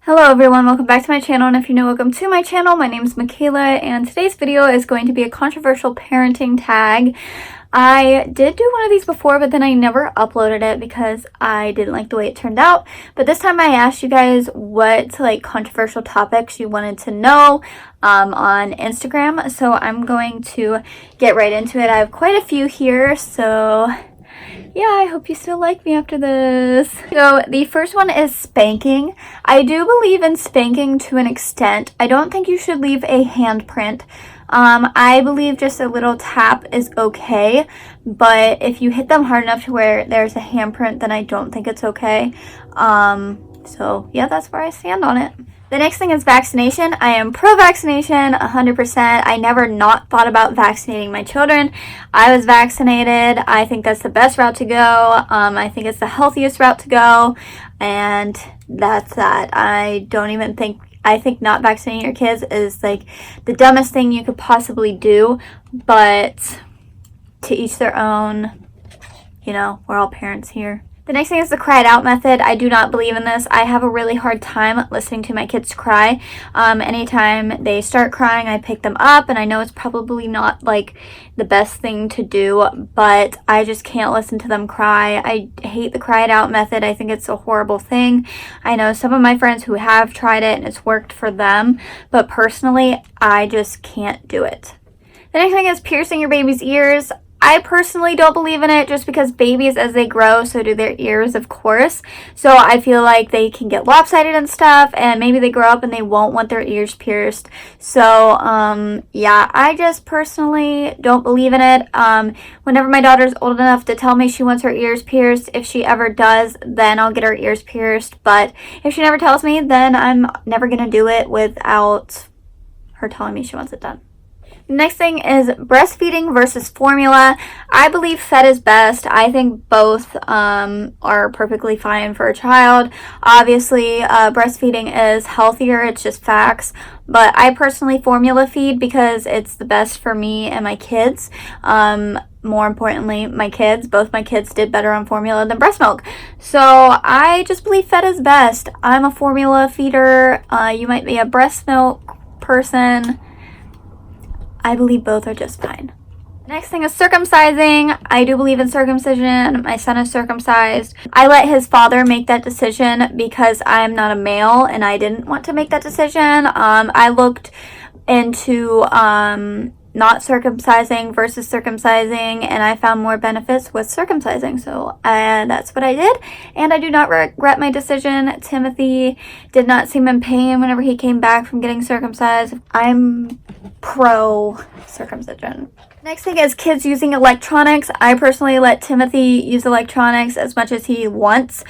Hello everyone, welcome back to my channel, and if you're new, welcome to my channel. My name is Mckayla, and today's video is going to be a controversial parenting tag. I did do one of these before, but then I never uploaded it because I didn't like the way it turned out. But this time I asked you guys what controversial topics you wanted to know on Instagram, so I'm going to get right into it. I have quite a few here, so yeah, I hope you still like me after this. So the first one is spanking. I do believe in spanking to an extent. I don't think you should leave a handprint. I believe just a little tap is okay, but if you hit them hard enough to where there's a handprint, then I don't think it's okay. So yeah, that's where I stand on it. The next thing is vaccination. I am pro-vaccination 100%. I never not thought about vaccinating my children. I was vaccinated. I think that's the best route to go. I think it's the healthiest route to go. And that's that. I think not vaccinating your kids is the dumbest thing you could possibly do. But to each their own. You know, we're all parents here. The next thing is the cry it out method. I do not believe in this. I have a really hard time listening to my kids cry. Anytime they start crying, I pick them up, and I know it's probably not the best thing to do, but I just can't listen to them cry. I hate the cry it out method. I think it's a horrible thing. I know some of my friends who have tried it and it's worked for them, but personally, I just can't do it. The next thing is piercing your baby's ears. I personally don't believe in it just because babies, as they grow, so do their ears, of course. So I feel like they can get lopsided and stuff, and maybe they grow up and they won't want their ears pierced. So, yeah, I just personally don't believe in it. Whenever my daughter's old enough to tell me she wants her ears pierced, if she ever does, then I'll get her ears pierced. But if she never tells me, then I'm never going to do it without her telling me she wants it done. Next thing is breastfeeding versus formula. I believe fed is best. I think both are perfectly fine for a child. Obviously, breastfeeding is healthier. It's just facts. But I personally formula feed because it's the best for me and my kids. More importantly, my kids. Both my kids did better on formula than breast milk. So I just believe fed is best. I'm a formula feeder. You might be a breast milk person. I believe both are just fine. Next thing is circumcising. I do believe in circumcision. My son is circumcised. I let his father make that decision because I'm not a male and I didn't want to make that decision. I looked into not circumcising versus circumcising, and I found more benefits with circumcising, so that's what I did, and I do not regret my decision. Timothy did not seem in pain whenever he came back from getting circumcised. I'm pro circumcision. Next thing is kids using electronics. I personally let Timothy use electronics as much as he wants.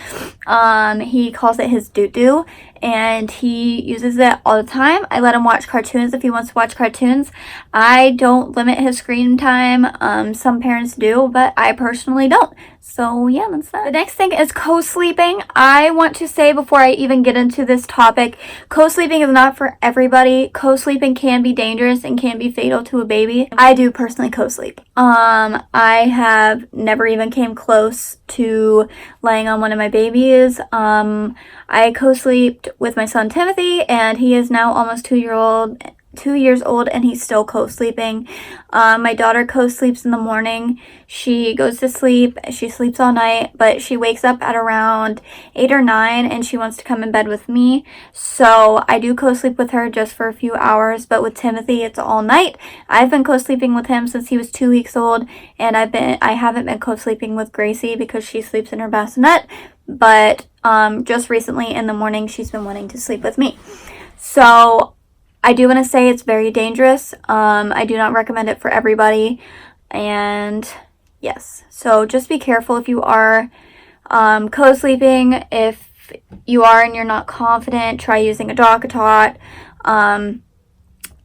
He calls it his doo-doo, and he uses it all the time. I let him watch cartoons if he wants to watch cartoons. I don't limit his screen time. Some parents do, but I personally don't. So yeah, that's that. The next thing is co-sleeping. I want to say before I even get into this topic, co-sleeping is not for everybody. Co-sleeping can be dangerous and can be fatal to a baby. I do personally co-sleep. I have never even came close to laying on one of my babies. I co-sleeped with my son Timothy, and he is now almost 2 years old, and he's still co-sleeping. My daughter co-sleeps in the morning. She goes to sleep. She sleeps all night, but she wakes up at around 8 or 9, and she wants to come in bed with me. So I do co-sleep with her just for a few hours, but with Timothy, it's all night. I've been co-sleeping with him since he was 2 weeks old, and I haven't been co-sleeping with Gracie because she sleeps in her bassinet. But just recently in the morning, she's been wanting to sleep with me. So I do want to say it's very dangerous. I do not recommend it for everybody. And yes, so just be careful if you are co-sleeping. If you are and you're not confident, try using a DockATot.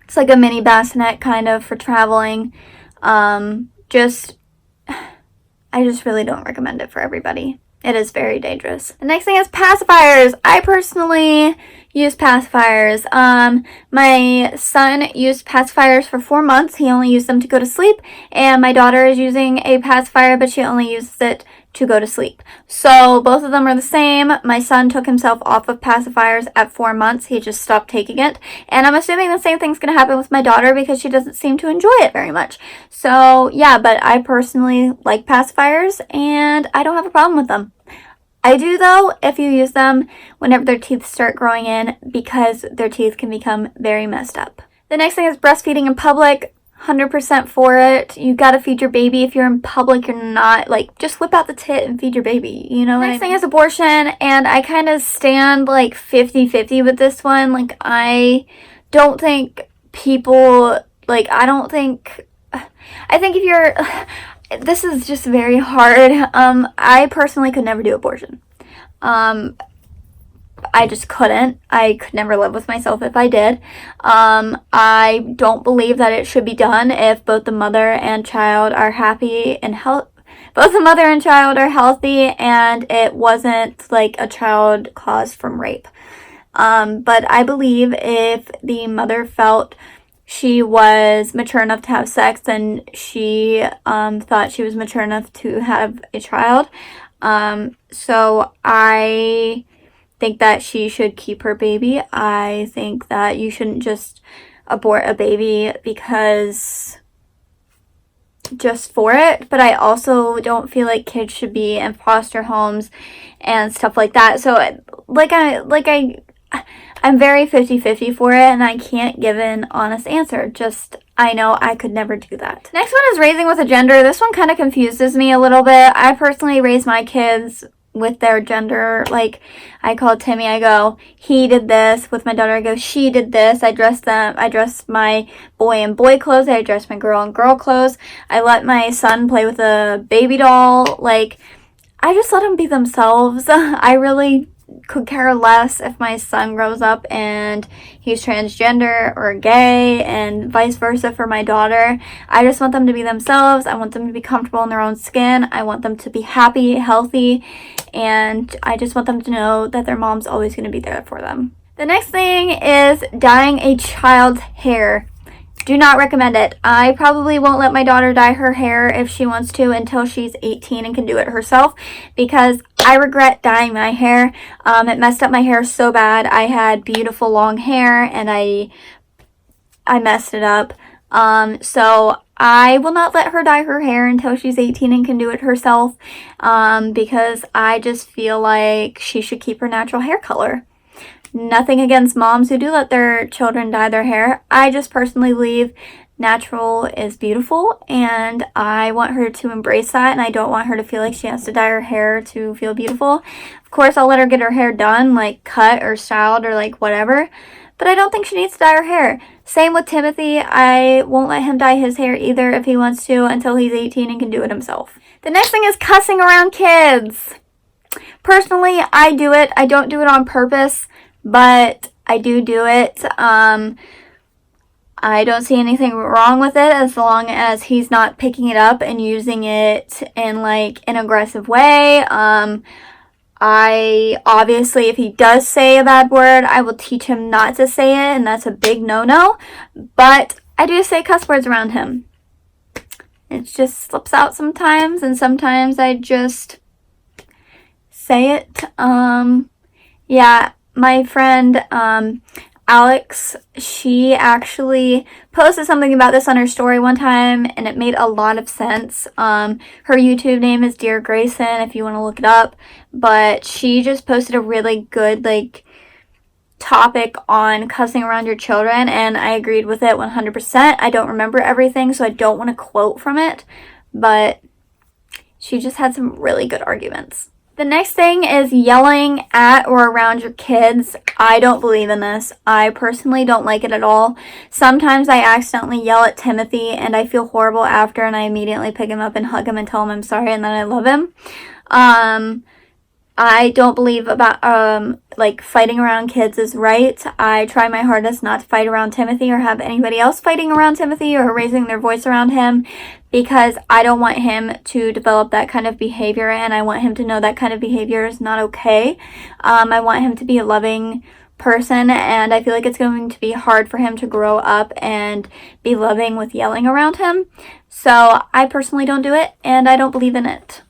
It's like a mini bassinet kind of for traveling. I just really don't recommend it for everybody. It is very dangerous. The next thing is pacifiers. I personally use pacifiers. My son used pacifiers for 4 months. He only used them to go to sleep. And my daughter is using a pacifier, but she only uses it to go to sleep. So both of them are the same. My son took himself off of pacifiers at 4 months. He just stopped taking it. And I'm assuming the same thing's going to happen with my daughter because she doesn't seem to enjoy it very much. So yeah, but I personally like pacifiers and I don't have a problem with them. I do though if you use them whenever their teeth start growing in because their teeth can become very messed up. The next thing is breastfeeding in public. 100% for it. You gotta feed your baby. If you're in public, you're not, like, just whip out the tit and feed your baby, you know what I mean? Next thing is abortion, and I kind of stand, like, 50-50 with this one. Like, I don't think people, like, I think if you're, this is just very hard. I personally could never do abortion. I just couldn't. I could never live with myself if I did. I don't believe that it should be done if both the mother and child are happy and both the mother and child are healthy and it wasn't like a child caused from rape. But I believe if the mother felt she was mature enough to have sex and she thought she was mature enough to have a child. So I think that she should keep her baby. I think that you shouldn't just abort a baby because just for it, but I also don't feel like kids should be in foster homes and stuff like that. So I'm very 50-50 for it and I can't give an honest answer. Just I know I could never do that. Next one is raising with a gender. This one kind of confuses me a little bit. I personally raise my kids with their gender. Like, I call Timmy, I go, he did this. With my daughter, I go, she did this. I dress my boy in boy clothes. I dress my girl in girl clothes. I let my son play with a baby doll. Like, I just let them be themselves. I really could care less if my son grows up and he's transgender or gay and vice versa for my daughter. I just want them to be themselves. I want them to be comfortable in their own skin. I want them to be happy, healthy, and I just want them to know that their mom's always going to be there for them. The next thing is dyeing a child's hair. Do not recommend it. I probably won't let my daughter dye her hair if she wants to until she's 18 and can do it herself because I regret dyeing my hair. It messed up my hair so bad. I had beautiful long hair and I messed it up. So I will not let her dye her hair until she's 18 and can do it herself because I just feel like she should keep her natural hair color. Nothing against moms who do let their children dye their hair. I just personally believe natural is beautiful and I want her to embrace that and I don't want her to feel like she has to dye her hair to feel beautiful. Of course, I'll let her get her hair done, like cut or styled or like whatever, but I don't think she needs to dye her hair. Same with Timothy. I won't let him dye his hair either if he wants to until he's 18 and can do it himself. The next thing is cussing around kids. Personally, I do it. I don't do it on purpose, but I do it. I don't see anything wrong with it as long as he's not picking it up and using it in like an aggressive way. I obviously, if he does say a bad word, I will teach him not to say it, and that's a big no-no. But I do say cuss words around him. It just slips out sometimes, and sometimes I just say it. Yeah. My friend, Alex, she actually posted something about this on her story one time, and it made a lot of sense. Her YouTube name is Dear Gracelynn, if you want to look it up, but she just posted a really good, like, topic on cussing around your children, and I agreed with it 100%. I don't remember everything, so I don't want to quote from it, but she just had some really good arguments. The next thing is yelling at or around your kids. I don't believe in this. I personally don't like it at all. Sometimes I accidentally yell at Timothy and I feel horrible after and I immediately pick him up and hug him and tell him I'm sorry and that I love him. I don't believe about like fighting around kids is right. I try my hardest not to fight around Timothy or have anybody else fighting around Timothy or raising their voice around him because I don't want him to develop that kind of behavior and I want him to know that kind of behavior is not okay. I want him to be a loving person and I feel like it's going to be hard for him to grow up and be loving with yelling around him. So I personally don't do it and I don't believe in it.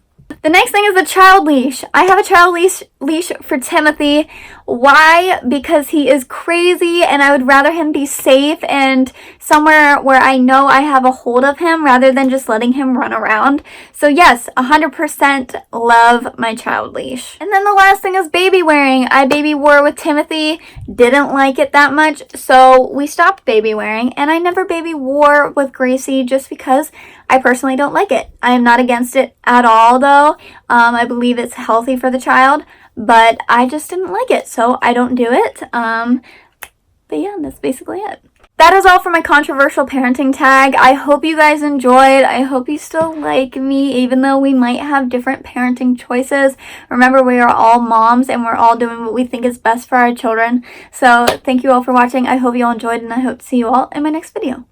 The next thing is the child leash. I have a child leash for Timothy. Why? Because he is crazy and I would rather him be safe and somewhere where I know I have a hold of him rather than just letting him run around. So yes, 100% love my child leash. And then the last thing is baby wearing. I baby wore with Timothy, didn't like it that much, so we stopped baby wearing, and I never baby wore with Gracie just because I personally don't like it. I am not against it at all though. I believe it's healthy for the child, but I just didn't like it, so I don't do it. But yeah, that's basically it. That is all for my controversial parenting tag. I hope you guys enjoyed. I hope you still like me, even though we might have different parenting choices. Remember, we are all moms and we're all doing what we think is best for our children. So thank you all for watching. I hope you all enjoyed, and I hope to see you all in my next video.